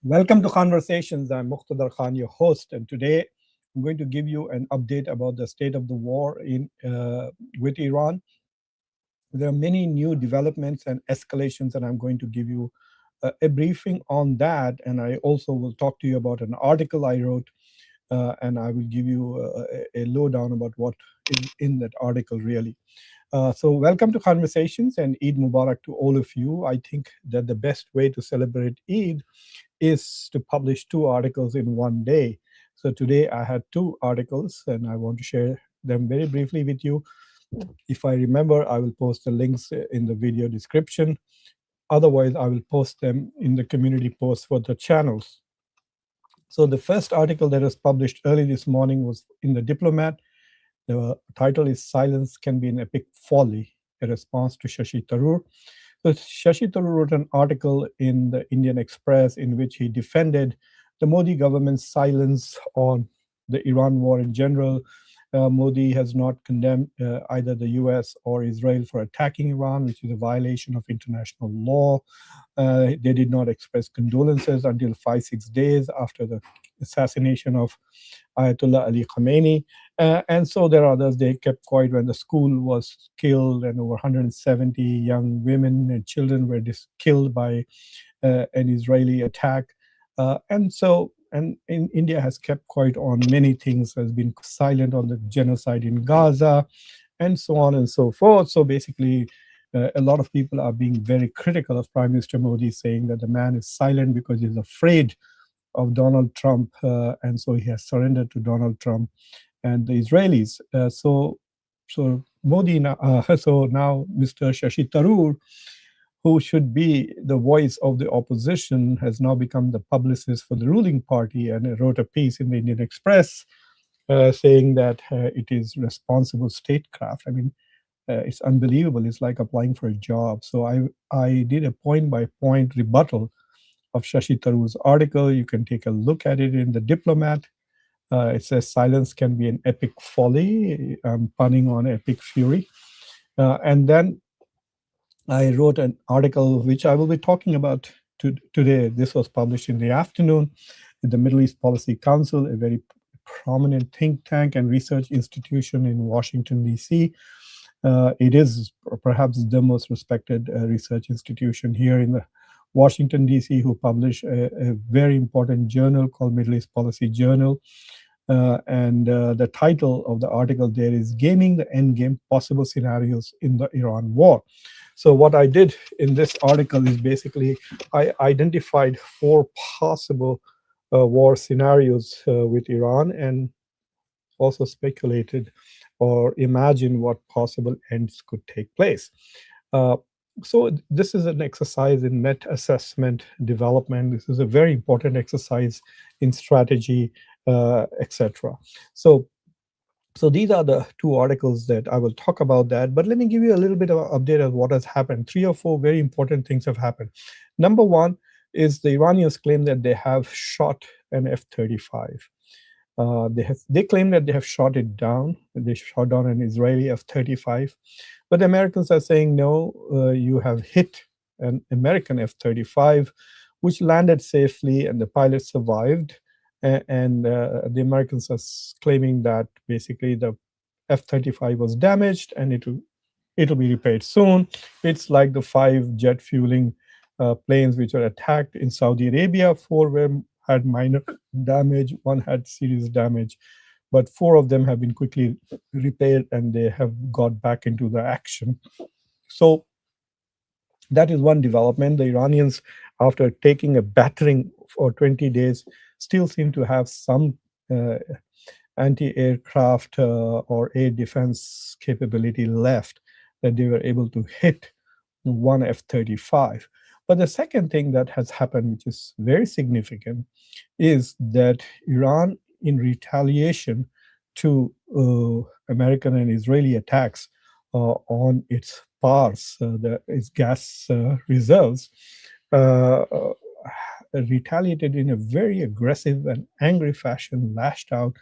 Welcome to Conversations. I'm Muqtadar Khan, your host, and today I'm going to give you an update about the state of the war in with Iran. There are many new developments and escalations, and I'm going to give you a briefing on that. And I also will talk to you about an article I wrote, and I will give you a lowdown about what is in that article, really. So, welcome to Conversations and Eid Mubarak to all of you. I think that the best way to celebrate Eid is to publish two articles in one day. So today I had two articles and I want to share them very briefly with you. If I remember, I will post the links in the video description. Otherwise, I will post them in the community post for the channels. So the first article that was published early this morning was in the Diplomat. The title is Silence Can Be an Epic Folly, a response to Shashi Tharoor. So Shashi Tharoor wrote an article in the Indian Express in which he defended the Modi government's silence on the Iran war in general. Modi has not condemned either the US or Israel for attacking Iran, which is a violation of international law. They did not express condolences until 5-6 days after the assassination of Ayatollah Ali Khamenei. And so there are others, they kept quiet when the school was killed and over 170 young women and children were killed by an Israeli attack. And in India has kept quiet on many things, has been silent on the genocide in Gaza, and so on and so forth. So basically, a lot of people are being very critical of Prime Minister Modi, saying that the man is silent because he's afraid of Donald Trump, and so he has surrendered to Donald Trump and the Israelis. So Modi now, so now Mr. Shashi Tharoor, who should be the voice of the opposition, has now become the publicist for the ruling party and wrote a piece in the Indian Express saying that it is responsible statecraft. I mean, it's unbelievable. It's like applying for a job. So I did a point by point rebuttal of Shashi Tharoor's article. You can take a look at it in the Diplomat. It says silence can be an epic folly. I'm punning on epic fury. And then I wrote an article which I will be talking about today. This was published in the afternoon in the Middle East Policy Council, a very prominent think tank and research institution in Washington, D.C. It is perhaps the most respected research institution here in the Washington, D.C., who publish a very important journal called Middle East Policy Journal. And the title of the article there is Gaming the Endgame, Possible Scenarios in the Iran War. So what I did in this article is basically I identified four possible war scenarios with Iran and also speculated or imagined what possible ends could take place. Uh, so this is an exercise in net assessment development. This is a very important exercise in strategy, etc. So these are the two articles that I will talk about that. But let me give you a little bit of an update of what has happened. Three or four very important things have happened. Number one is the Iranians claim that they have shot an F-35. They claim that they have shot it down. They shot down an Israeli F-35, but the Americans are saying no. You have hit an American F-35, which landed safely, and the pilot survived. And the Americans are claiming that basically the F-35 was damaged, and it'll be repaired soon. It's like the five jet fueling planes which were attacked in Saudi Arabia. Four had minor damage, one had serious damage, but four of them have been quickly repaired and they have got back into the action. So that is one development. The Iranians, after taking a battering for 20 days, still seem to have some anti-aircraft or air defense capability left, that they were able to hit one F-35. But the second thing that has happened, which is very significant, is that Iran, in retaliation to American and Israeli attacks on its PARs, its gas reserves, uh, uh, retaliated in a very aggressive and angry fashion, lashed out,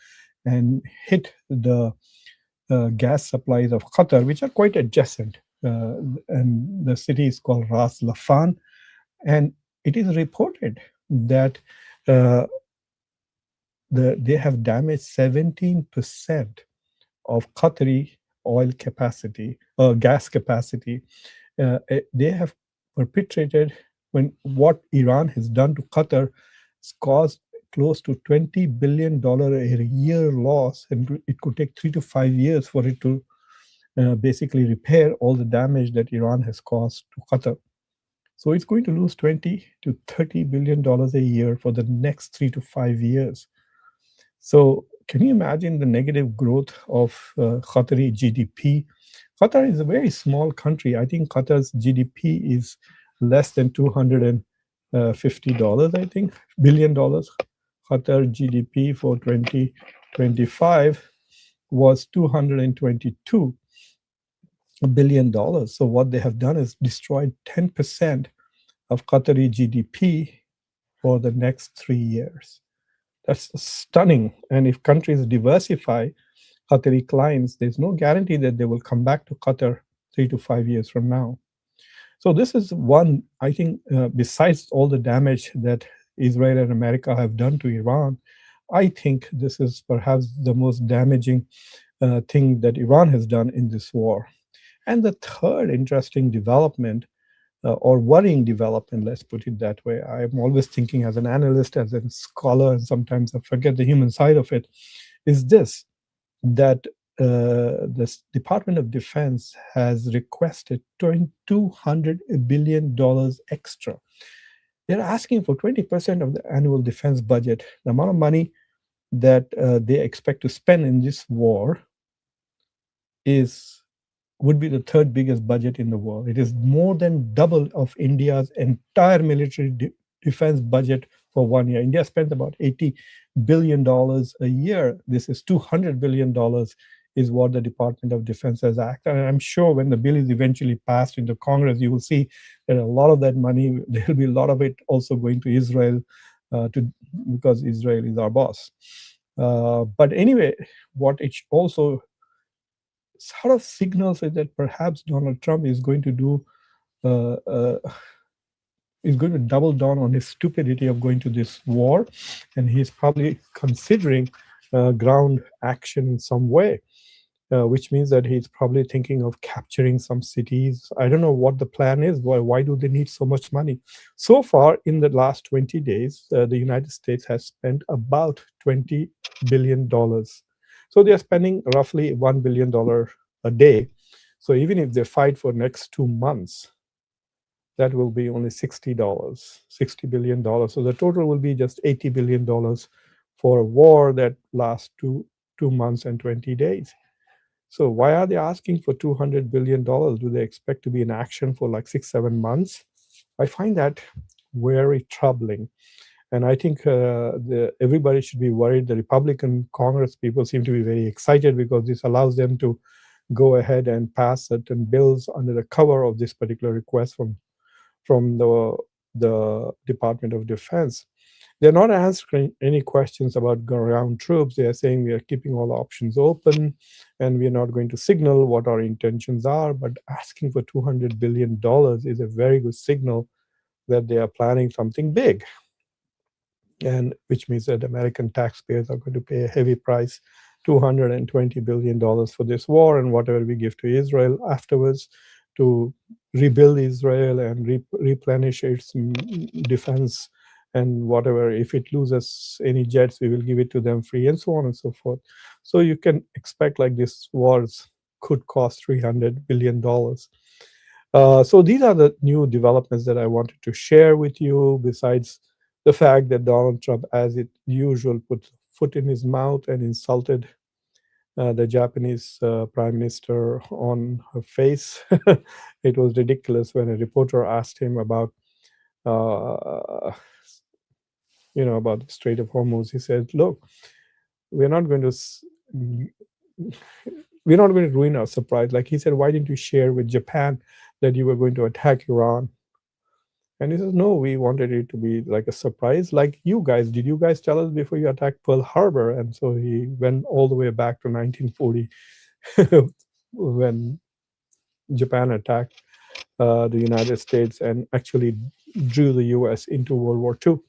and hit the gas supplies of Qatar, which are quite adjacent. And the city is called Ras Lafan. And it is reported that uh, they have damaged 17% of Qatari oil capacity or gas capacity. They have perpetrated when what Iran has done to Qatar has caused close to $20 billion a year loss, and it could take 3 to 5 years for it to basically repair all the damage that Iran has caused to Qatar. So it's going to lose 20 to $30 billion a year for the next 3 to 5 years. So can you imagine the negative growth of Qatari GDP? Qatar is a very small country. I think Qatar's GDP is less than $250, I think, $1 billion. Qatar GDP for 2025 was $222 billion. So what they have done is destroyed 10% of Qatari GDP for the next 3 years. That's stunning. And if countries diversify Qatari clients, there's no guarantee that they will come back to Qatar 3 to 5 years from now. So this is one, I think, besides all the damage that Israel and America have done to Iran, I think this is perhaps the most damaging thing that Iran has done in this war. And the third interesting development, or worrying development, let's put it that way. I'm always thinking as an analyst, as a scholar, and sometimes I forget the human side of it, is this that the Department of Defense has requested $200 billion extra. They're asking for 20% of the annual defense budget. The amount of money that they expect to spend in this war is would be the third biggest budget in the world. It is more than double of India's entire military defense budget for 1 year. India spends about $80 billion a year. This is $200 billion is what the Department of Defense has acted. And I'm sure when the bill is eventually passed into Congress, you will see that a lot of that money, there will be a lot of it also going to Israel, because Israel is our boss. But anyway, what it also sort of signals is that perhaps Donald Trump is going to do uh, uh, is going to double down on his stupidity of going to this war, and he's probably considering ground action in some way. Which means that he's probably thinking of capturing some cities. I don't know what the plan is. Why do they need so much money? So far, in the last 20 days, the United States has spent about $20 billion. So they are spending roughly $1 billion a day. So even if they fight for next 2 months, that will be only $60 billion. So the total will be just $80 billion for a war that lasts two months and 20 days. So why are they asking for $200 billion? Do they expect to be in action for like 6, 7 months? I find that very troubling. And I think everybody should be worried. The Republican Congress people seem to be very excited because this allows them to go ahead and pass certain bills under the cover of this particular request from the Department of Defense. They're not answering any questions about ground troops. They are saying we are keeping all options open and we are not going to signal what our intentions are. But asking for $200 billion is a very good signal that they are planning something big, and which means that American taxpayers are going to pay a heavy price, $220 billion for this war, and whatever we give to Israel afterwards to rebuild Israel and replenish its defense and whatever. If it loses any jets, we will give it to them free, and so on and so forth. So you can expect like this wars could cost $300 billion. So these are the new developments that I wanted to share with you, besides the fact that Donald Trump, as it usual, put foot in his mouth and insulted the Japanese prime minister on her face. It was ridiculous when a reporter asked him uh, about the Strait of Hormuz. He said, "Look, we're not going to we're not going to ruin our surprise." Like he said, "Why didn't you share with Japan that you were going to attack Iran?" And he says, "No, we wanted it to be like a surprise, like you guys. Did you guys tell us before you attacked Pearl Harbor?" And so he went all the way back to 1940 when Japan attacked the United States and actually drew the US into World War II.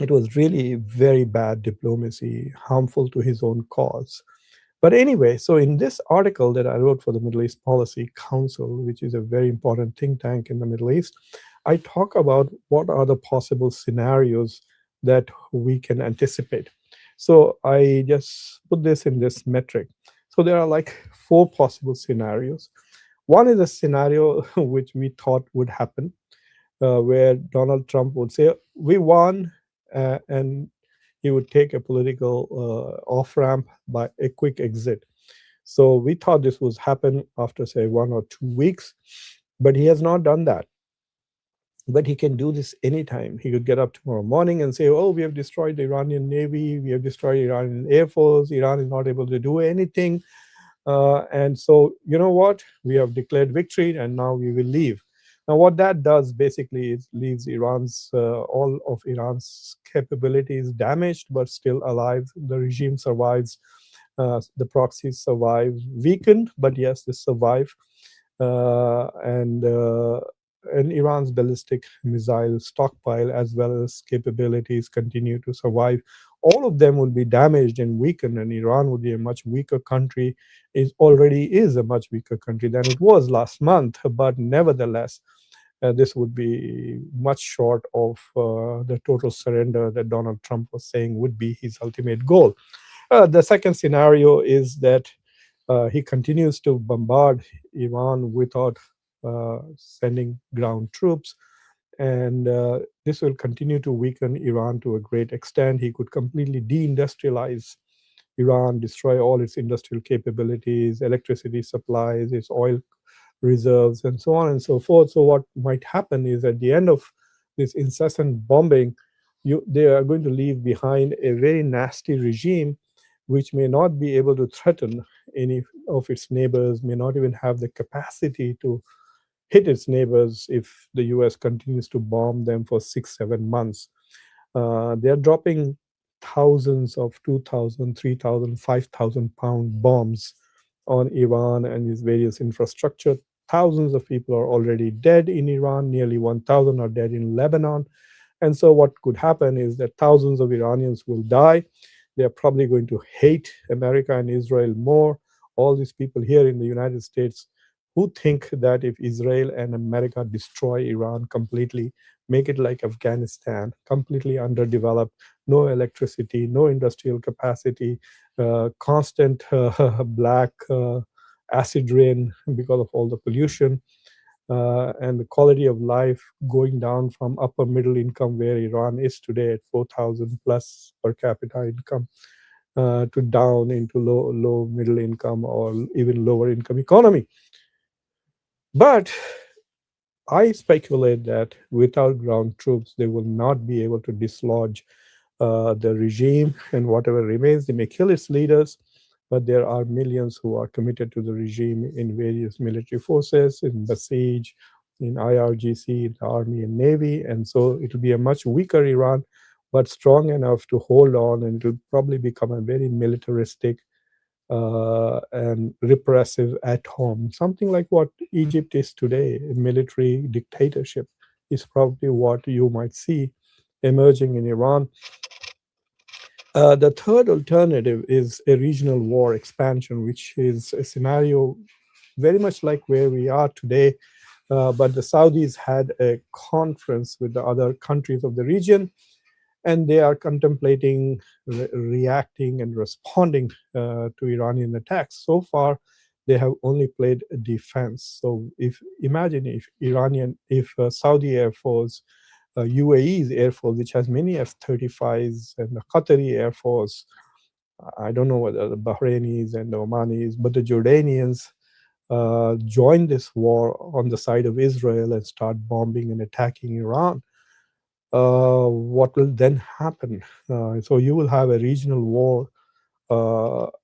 It was really very bad diplomacy, harmful to his own cause. But anyway, so in this article that I wrote for the Middle East Policy Council, which is a very important think tank in the Middle East, I talk about what are the possible scenarios that we can anticipate. So I just put this in this metric. So there are like four possible scenarios. One is a scenario which we thought would happen, where Donald Trump would say, "We won," and he would take a political off ramp by a quick exit. So we thought this would happen after, say, 1 or 2 weeks, but he has not done that. But he can do this anytime. He could get up tomorrow morning and say, "Oh, we have destroyed the Iranian Navy, we have destroyed Iranian Air Force, Iran is not able to do anything. And so, you know what? We have declared victory and now we will leave." Now, what that does basically is leaves Iran's all of Iran's capabilities damaged, but still alive. The regime survives. The proxies survive, weakened, but yes, they survive. Uh, and uh, and Iran's ballistic missile stockpile, as well as capabilities, continue to survive. All of them will be damaged and weakened, and Iran would be a much weaker country. Is already is a much weaker country than it was last month. But nevertheless, this would be much short of the total surrender that Donald Trump was saying would be his ultimate goal. The second scenario is that he continues to bombard Iran without sending ground troops, and this will continue to weaken Iran to a great extent. He could completely deindustrialize Iran, destroy all its industrial capabilities, electricity supplies, its oil reserves, and so on and so forth. So, what might happen is at the end of this incessant bombing, they are going to leave behind a very nasty regime which may not be able to threaten any of its neighbors, may not even have the capacity to hit its neighbors if the US continues to bomb them for 6, 7 months. They're dropping thousands of 2,000, 3,000, 5,000 pound bombs on Iran and its various infrastructure. Thousands of people are already dead in Iran, nearly 1,000 are dead in Lebanon. And so, what could happen is that thousands of Iranians will die. They're probably going to hate America and Israel more. All these people here in the United States who think that if Israel and America destroy Iran completely, make it like Afghanistan, completely underdeveloped, no electricity, no industrial capacity, constant black acid rain because of all the pollution, and the quality of life going down from upper middle income, where Iran is today at 4,000 plus per capita income, to down into low middle income or even lower income economy. But I speculate that without ground troops, they will not be able to dislodge the regime, and whatever remains, they may kill its leaders. But there are millions who are committed to the regime in various military forces, in Basij, in IRGC, the Army and Navy. And so it will be a much weaker Iran, but strong enough to hold on, and it will probably become a very militaristic and repressive at home. Something like what Egypt is today, a military dictatorship, is probably what you might see emerging in Iran. The third alternative is a regional war expansion, which is a scenario very much like where we are today. But the Saudis had a conference with the other countries of the region, and they are contemplating reacting and responding to Iranian attacks. So far, they have only played defense. So, if imagine if Saudi Air Force, UAE's Air Force, which has many F-35s, and the Qatari Air Force, I don't know whether the Bahrainis and the Omanis, but the Jordanians join this war on the side of Israel and start bombing and attacking Iran. What will then happen? So you will have a regional war,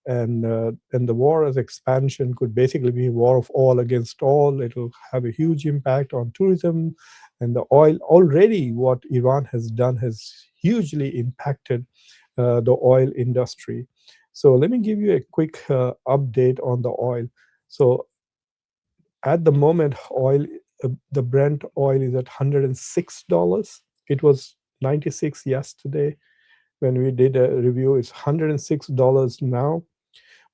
and the war as expansion could basically be a war of all against all. It will have a huge impact on tourism and the oil. Already, what Iran has done has hugely impacted the oil industry. So let me give you a quick update on the oil. So At the moment, the Brent oil is at $106. It was 96 yesterday when we did a review. It's $106 now.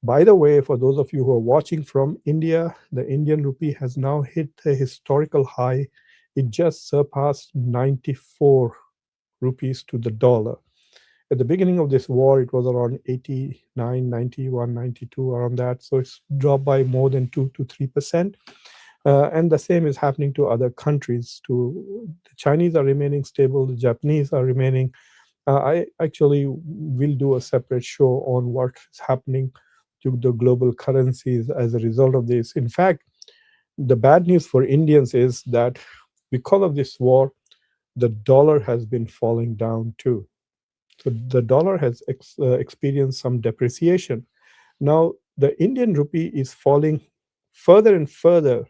By the way, for those of you who are watching from India, the Indian rupee has now hit a historical high. It just surpassed 94 rupees to the dollar. At the beginning of this war, it was around 89, 91, 92, around that. So it's dropped by more than 2 to 3%. And the same is happening to other countries. The Chinese are remaining stable, the Japanese are remaining. I actually will do a separate show on what is happening to the global currencies as a result of this. In fact, the bad news for Indians is that because of this war, the dollar has been falling down too. So the dollar has experienced some depreciation. Now, the Indian rupee is falling further and further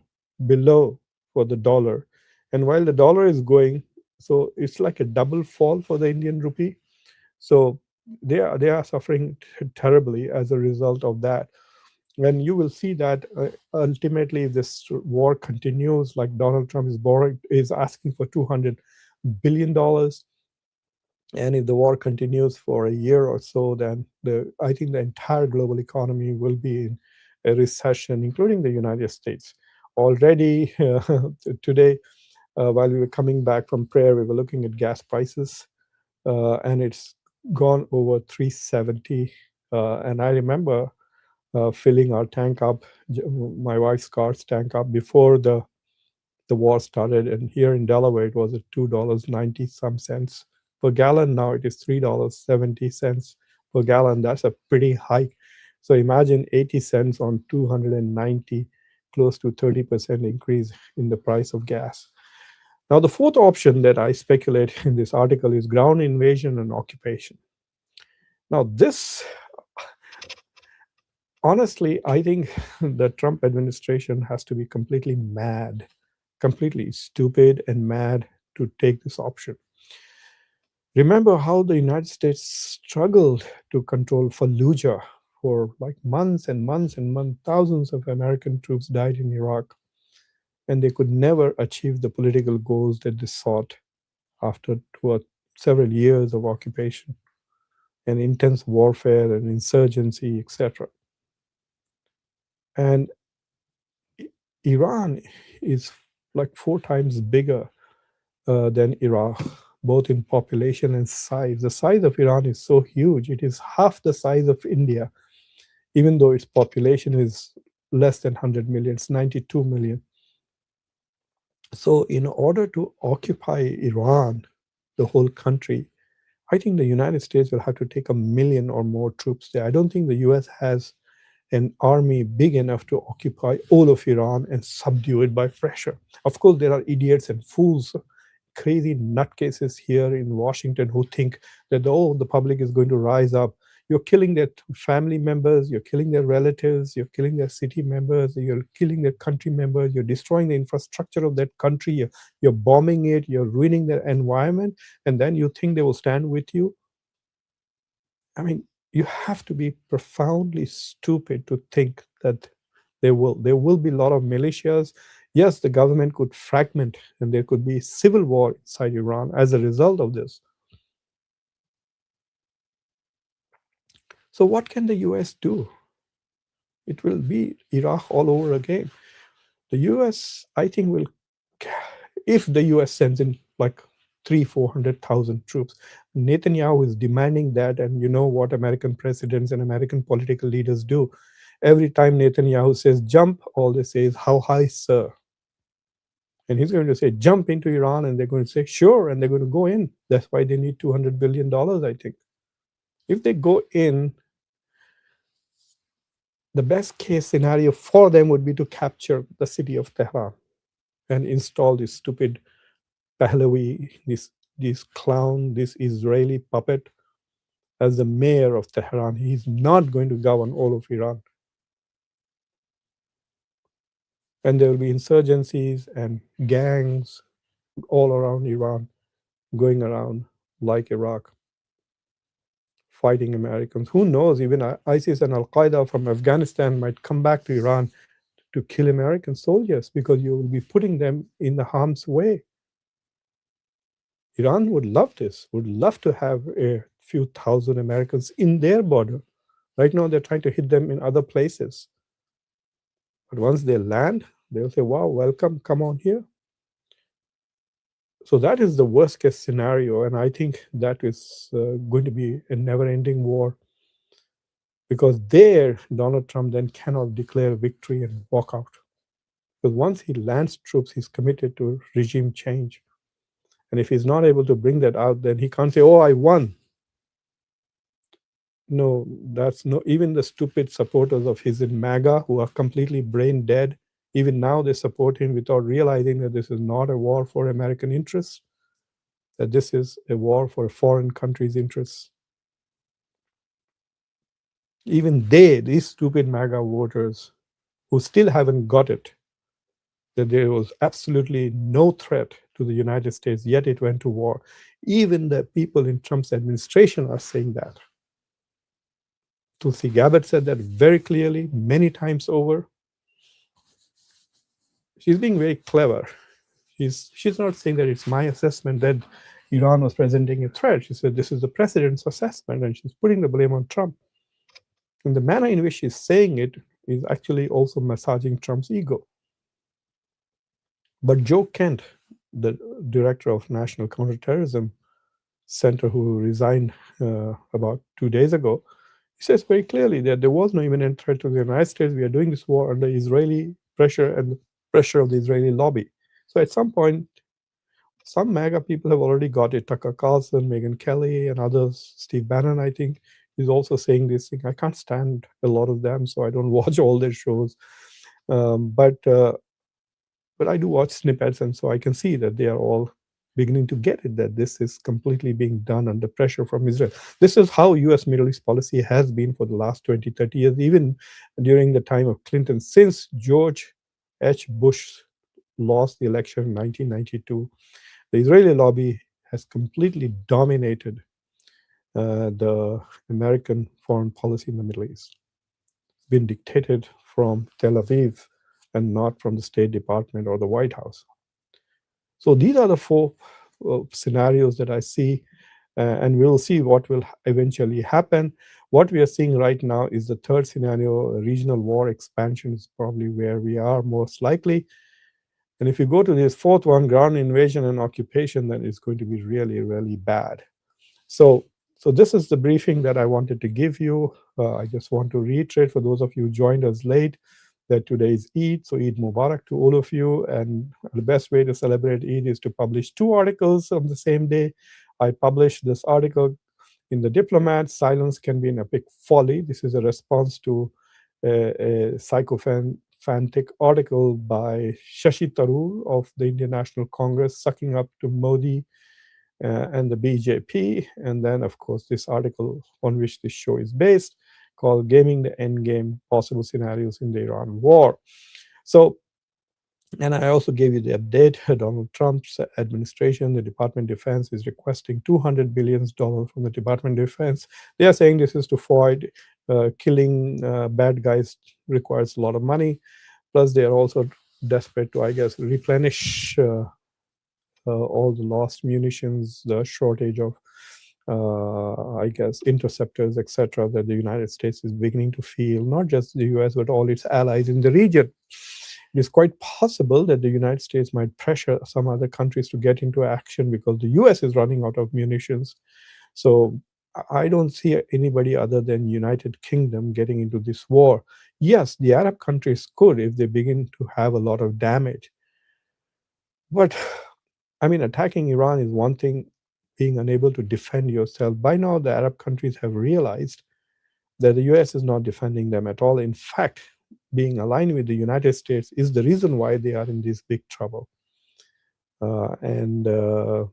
below for the dollar. And while the dollar is going, so it's like a double fall for the Indian rupee. So they are suffering terribly as a result of that. And you will see that ultimately, if this war continues, like Donald Trump is asking for $200 billion, and if the war continues for a year or so, then I think the entire global economy will be in a recession, including the United States. Already today, while we were coming back from prayer, we were looking at gas prices, and it's gone over 370. And I remember filling our tank up, my wife's car's tank up before the war started. And here in Delaware, it was at $2.90 some cents per gallon. Now it is $3.70 per gallon. That's a pretty hike. So imagine 80 cents on 290, close to 30% increase in the price of gas. Now, the fourth option that I speculate in this article is ground invasion and occupation. Now, this, honestly, I think the Trump administration has to be completely mad, completely stupid and mad to take this option. Remember how the United States struggled to control Fallujah for like months and months and months. Thousands of American troops died in Iraq, and they could never achieve the political goals that they sought after several years of occupation and intense warfare and insurgency, etc. And Iran is like 4 times bigger than Iraq, both in population and size. The size of Iran is so huge, it is half the size of India, even though its population is less than 100 million, it's 92 million. So, in order to occupy Iran, the whole country, I think the United States will have to take 1 million or more troops there. I don't think the US has an army big enough to occupy all of Iran and subdue it by pressure. Of course, there are idiots and fools, crazy nutcases here in Washington who think that, oh, the public is going to rise up. You're killing their family members, you're killing their relatives, you're killing their city members, you're killing their country members, you're destroying the infrastructure of that country, you're bombing it, you're ruining their environment, and then you think they will stand with you. I mean, you have to be profoundly stupid to think that there will be a lot of militias. Yes, the government could fragment and there could be civil war inside Iran as a result of this. So what can the US do? It will be Iraq all over again. The US, I think, will, if the US sends in like 400,000 troops. Netanyahu is demanding that, and you know what American presidents and American political leaders do. Every time Netanyahu says jump, all they say is, how high, sir? And he's going to say, jump into Iran, and they're going to say, sure, and they're going to go in. That's why they need $200 billion, I think. If they go in, the best case scenario for them would be to capture the city of Tehran and install this stupid Pahlavi, this clown, this Israeli puppet as the mayor of Tehran. He's not going to govern all of Iran. And there will be insurgencies and gangs all around Iran, going around like Iraq, fighting Americans. Who knows, even ISIS and Al Qaeda from Afghanistan might come back to Iran to kill American soldiers because you will be putting them in the harm's way. Iran would love this, would love to have a few thousand Americans in their border. Right now, they're trying to hit them in other places. But once they land, they'll say, wow, welcome, come on here. So that is the worst case scenario. And I think that is going to be a never ending war because there, Donald Trump then cannot declare victory and walk out. Because once he lands troops, he's committed to regime change. And if he's not able to bring that out, then he can't say, oh, I won. No, that's no, even the stupid supporters of his in MAGA who are completely brain dead, even now they support him without realizing that this is not a war for American interests, that this is a war for a foreign country's interests. Even they, these stupid MAGA voters who still haven't got it, that there was absolutely no threat to the United States, yet it went to war. Even the people in Trump's administration are saying that. Tulsi Gabbard said that very clearly, many times over. She's being very clever. She's not saying that it's my assessment that Iran was presenting a threat. She said this is the president's assessment, and she's putting the blame on Trump. And the manner in which she's saying it is actually also massaging Trump's ego. But Joe Kent, the director of National Counterterrorism Center, who resigned about 2 days ago, he says very clearly that there was no imminent threat to the United States. We are doing this war under Israeli pressure and the pressure of the Israeli lobby. So at some point, some MAGA people have already got it. Tucker Carlson, Megyn Kelly, and others. Steve Bannon, I think, is also saying this thing. I can't stand a lot of them, so I don't watch all their shows. But I do watch snippets, and so I can see that they are all beginning to get it, that this is completely being done under pressure from Israel. This is how US Middle East policy has been for the last 20, 30 years, even during the time of Clinton. Since George H. Bush lost the election in 1992, the Israeli lobby has completely dominated the American foreign policy in the Middle East. It's been dictated from Tel Aviv and not from the State Department or the White House. So these are the four scenarios that I see, and we'll see what will eventually happen. What we are seeing right now is the third scenario. Regional war expansion is probably where we are most likely. And if you go to this fourth one, ground invasion and occupation, then it's going to be really, really bad. So this is the briefing that I wanted to give you. I just want to reiterate for those of you who joined us late that today is Eid, so Eid Mubarak to all of you. And the best way to celebrate Eid is to publish two articles on the same day. I published this article in The Diplomat, Silence Can Be an Epic Folly. This is a response to a sycophantic article by Shashi Tharoor of the Indian National Congress, sucking up to Modi and the BJP. And then, of course, this article on which this show is based, called Gaming the Endgame, Possible Scenarios in the Iran War. So, and I also gave you the update. Donald Trump's administration, the Department of Defense, is requesting $200 billion from the Department of Defense. They are saying this is to avoid killing bad guys requires a lot of money. Plus, they are also desperate to, I guess, replenish all the lost munitions, the shortage of, I guess, interceptors, etc., that the United States is beginning to feel, not just the US, but all its allies in the region. It is quite possible that the United States might pressure some other countries to get into action because the US is running out of munitions. So I don't see anybody other than United Kingdom getting into this war. Yes, the Arab countries could if they begin to have a lot of damage. But I mean, attacking Iran is one thing, being unable to defend yourself. By now, the Arab countries have realized that the US is not defending them at all. In fact, being aligned with the United States is the reason why they are in this big trouble. Uh, and uh,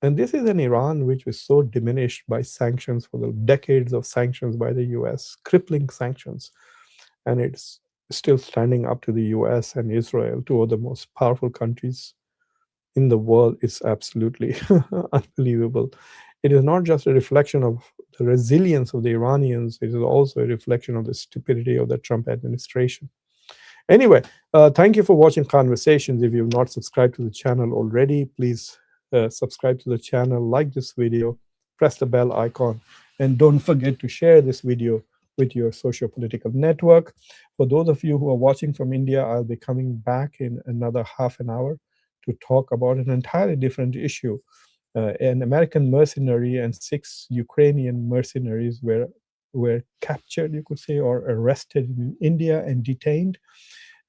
and this is an Iran which was so diminished by sanctions, for the decades of sanctions by the US, crippling sanctions, and it's still standing up to the US and Israel, two of the most powerful countries in the world. Is absolutely unbelievable. It is not just a reflection of the resilience of the Iranians, it is also a reflection of the stupidity of the Trump administration. Anyway, thank you for watching Conversations. If you've not subscribed to the channel already, please subscribe to the channel, like this video, press the bell icon, and don't forget to share this video with your socio-political network. For those of you who are watching from India, I'll be coming back in another half an hour to talk about an entirely different issue. An American mercenary and 6 Ukrainian mercenaries were captured, you could say, or arrested in India and detained,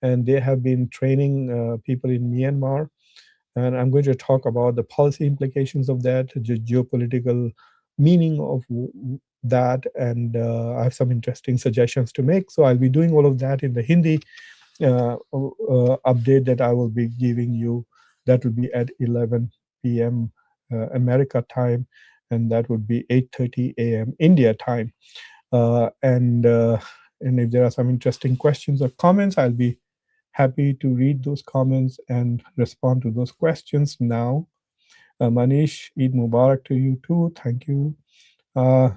and they have been training people in Myanmar. And I'm going to talk about the policy implications of that, the geopolitical meaning of that, and I have some interesting suggestions to make. So I'll be doing all of that in the Hindi update that I will be giving you. That will be at 11 p.m. America time, and that would be 8:30 a.m. India time. And if there are some interesting questions or comments, I'll be happy to read those comments and respond to those questions now. Manish, Eid Mubarak to you too. Thank you. Uh,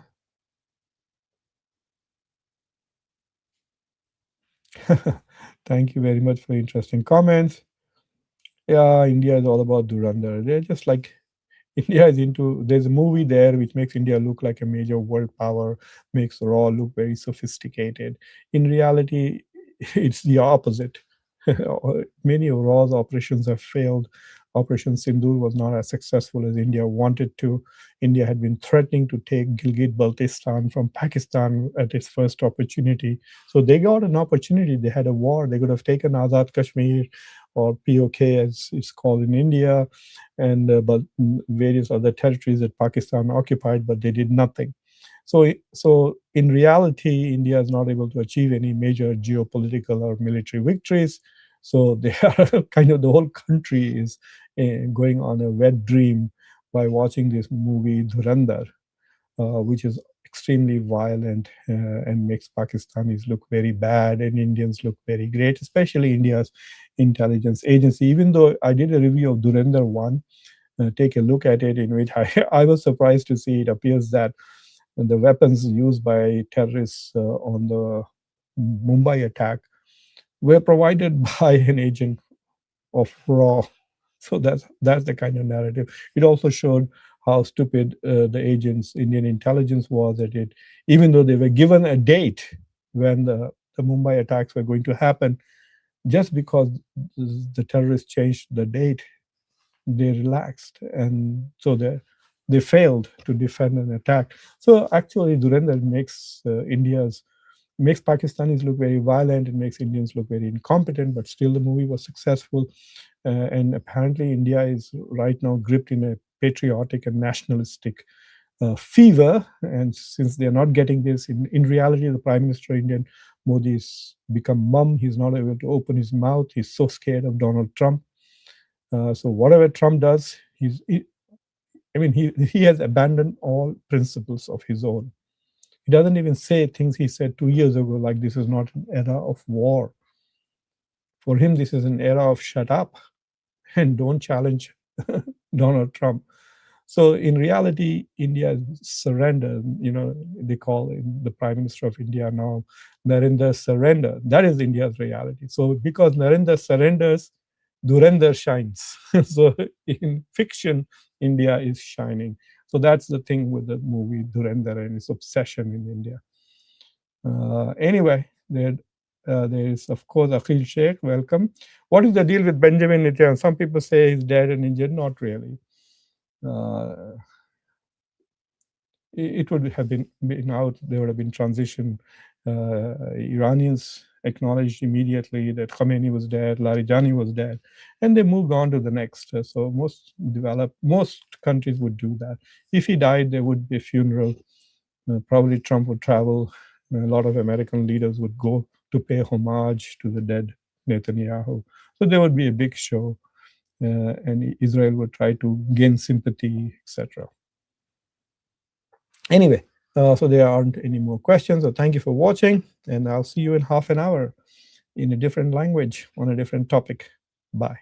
Thank you very much for interesting comments. Yeah, India is all about Durandar. They're just like India is into. There's a movie there which makes India look like a major world power, makes Raw look very sophisticated. In reality, it's the opposite. Many of Raw's operations have failed. Operation Sindoor was not as successful as India wanted to. India had been threatening to take Gilgit-Baltistan from Pakistan at its first opportunity. So they got an opportunity. They had a war. They could have taken Azad Kashmir, or POK as it's called in India, and but various other territories that Pakistan occupied, but they did nothing. So in reality, India is not able to achieve any major geopolitical or military victories. So they are kind of, the whole country is going on a wet dream by watching this movie Dhurandhar, which is extremely violent and makes Pakistanis look very bad and Indians look very great, especially India's intelligence agency. Even though I did a review of Dhurandhar 1, take a look at it, in which I was surprised to see it appears that the weapons used by terrorists on the Mumbai attack were provided by an agent of Raw. So that's the kind of narrative. It also showed how stupid the agents, Indian intelligence was at it, even though they were given a date when the Mumbai attacks were going to happen. Just because the terrorists changed the date, they relaxed, and so they failed to defend an attack. So actually, Dhurendra makes Pakistanis look very violent. It makes Indians look very incompetent. But still, the movie was successful, and apparently, India is right now gripped in a patriotic and nationalistic fever. And since they are not getting this, in reality, the Prime Minister Indian Modi's become mum. He's not able to open his mouth. He's so scared of Donald Trump. So whatever Trump does, he has abandoned all principles of his own. He doesn't even say things he said 2 years ago, like this is not an era of war. For him, this is an era of shut up and don't challenge Donald Trump. So in reality, India surrendered. They call the Prime Minister of India now Narendra surrender. That is India's reality. So because Narendra surrenders, Durender shines. So in fiction, India is shining. So that's the thing with the movie Durender and its obsession in India. Anyway, there is, of course, Akhil Sheikh. Welcome. What is the deal with Benjamin Netanyahu? Some people say he's dead and injured. Not really. Uh, it would have been out. There would have been transition. Iranians acknowledged immediately that Khamenei was dead, Larijani was dead, and they moved on to the next. So most countries would do that. If he died, there would be a funeral. Probably Trump would travel. A lot of American leaders would go to pay homage to the dead Netanyahu. So there would be a big show, and Israel would try to gain sympathy, etc. Anyway, so there aren't any more questions. So thank you for watching, and I'll see you in half an hour in a different language on a different topic. Bye.